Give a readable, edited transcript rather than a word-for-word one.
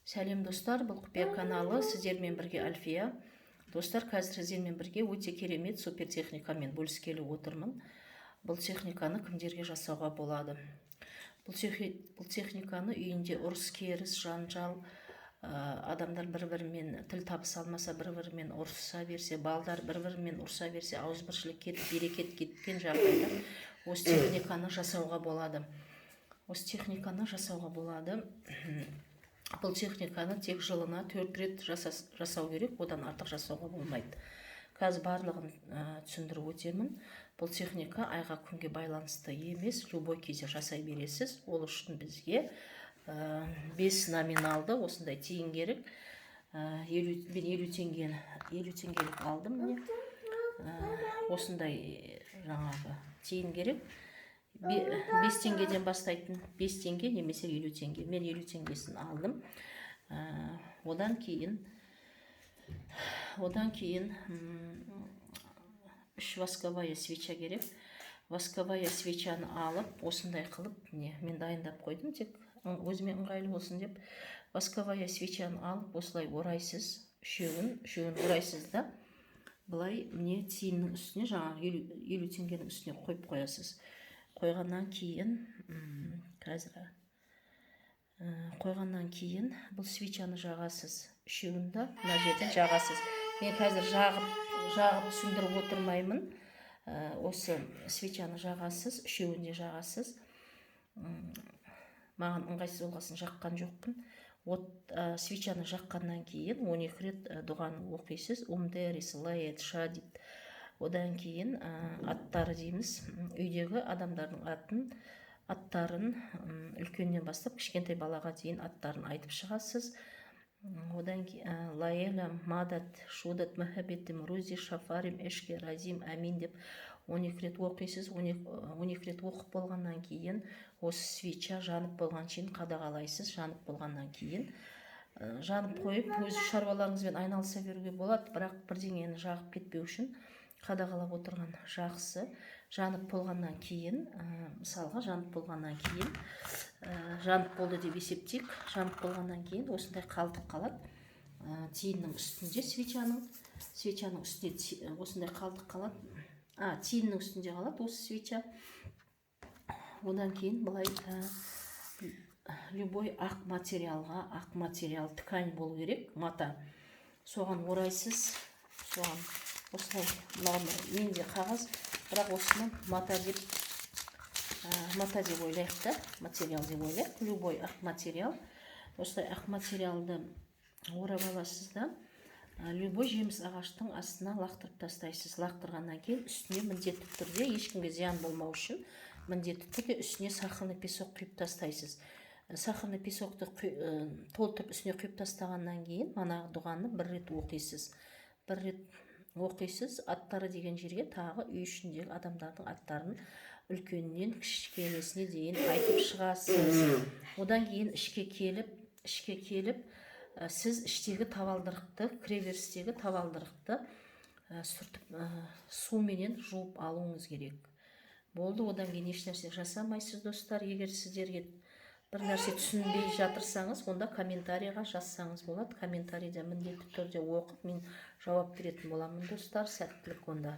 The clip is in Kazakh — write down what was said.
Сәлем достар, бұл құпия каналы, сіздермен бірге Альфия. Достар, қазір сіздермен бірге өте керемет супер техникамен бөліскелі отырмын. Бұл техниканы кімдерге жасауға болады? Бұл техниканы үйінде ұрыс керіс, жанжал, адамдар бір-бірімен тіл табыса алмаса, бір-бірімен ұрыса берсе, балдар бір-бірімен ұрыса берсе, ауызбіршілік кетіп, берекет кеткен жағдайда осы техниканы жасауға болады. Бұл техниканы тек жылына 4 рет жасау керек, одан артық жасауға болмайды. Қазір барлығын түсіндіріп өтемін. Бұл техника айға күнге байланысты емес, любой кезде жасай бересіз. Ол үшін бізге 5 номиналды осындай тиын керек. Мен 50 теңгелік алдым. Осындай жаңағы тиын керек. 5 теңгеден бастайтын 5 теңге немесе 50 теңге. Мен 50 теңгесін алдым. Одан кейін 3 восковая свеча керек. Восковая свечаны алып, осындай қылып, мен дайындап қойдым, тек өзіме ыңғайлы болсын деп. Восковая свечаны алып, осылай орайсыз, үшеуін орайсыз да, былай міне тиынның үстіне, жаңағы 50 теңгенің үстіне қойып қоясыз. Қойғаннан кейін бұл свечаны жағасыз. Үшеуінде мына жерден жағасыз. Мен қазір жағып түсіндіріп отырмаймын. Осы свечаны жағасыз, үшеуінде жағасыз. Маған ыңғайсыз болғасын жаққан жоқпын. Свечаны жаққаннан кейін 12 рет дұғаны оқисыз. Умдерис, лаэт, шадит. Одан кейін аттары дейміз, үйдегі адамдардың аттарын үлкеннен бастап кішкентай балаға дейін аттарын айтып шығасыз. Одан кейін лаэла, мадат, шудат, махабеттім, рузи, шафарим, эшке, разим, амин деп 12 рет оқисыз. 12 рет оқып болғаннан кейін осы свеча жанып болған кейін қадағалайсыз. Жанып болғаннан кейін жанып қойып, өз шаруаларыңызбен айналыса беруге болады, бірақ бірдеңені жағып кетпеу үшін қадағалап отырған жақсы. Жанып болғаннан кейін, мысалға жанып болғаннан кейін, жанып болды деп есептейік. Жанып болғаннан кейін осындай қалдық қалады. Тиынның үстінде свечаның үстінде осындай қалдық қалады. Тиынның үстінде қалады осы свеча. Одан кейін былай любой ақ материал ткань болу керек, мата. Соған орайсыз, осылай, менде қағаз, бірақ осыны мата деп ойлайық та, материал деп ойлайық, любой ақ материал. Осылай ақ материалды орап аласыз да, любой жеміс ағаштың астына лақтырып тастайсыз. Лақтырғаннан кейін үстіне міндетті түрде, ешкімге зиян болмау үшін, міндетті түрде үстіне сахарный песок құйып тастайсыз. Сахарный песокты толтырып үстіне құйып тастағаннан кейін, манағы дұғаны 1 рет оқисыз. 1 рет оқисыз, аттары деген жерге тағы үй ішіндегі адамдардың аттарын үлкеннен кішкенесіне дейін айтып шығасыз. Одан кейін ішке келіп, сіз іштегі табалдырықты, кіреберістегі табалдырықты суменен жуып алуыңыз керек. Болды, одан кейін ешнәрсе жасамайсыз, достар. Егер сіздерге бір нәрсе түсінбей жатырсаңыз, онда комментарийға жазсаңыз болады. Комментарийде міндетті түрде оқып, мен жауап беретін боламын, достар. Сәттілік онда.